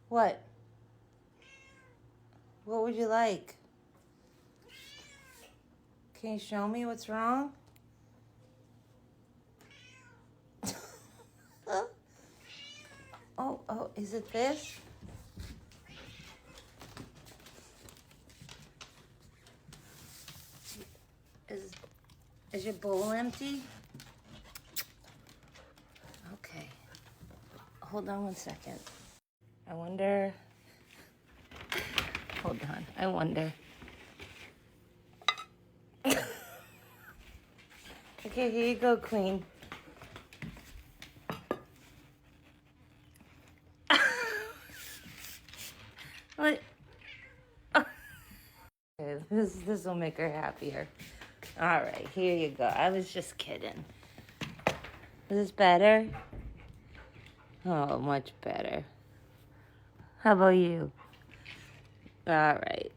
What? What would you like? Can you show me what's wrong? Oh, is it this? Is your bowl empty? Okay. Hold on 1 second. I wonder. Hold on. I wonder. Okay, here you go, Queen. What? Okay, this will make her happier. All right, here you go. I was just kidding. Is this better? Oh, much better. How about you? All right.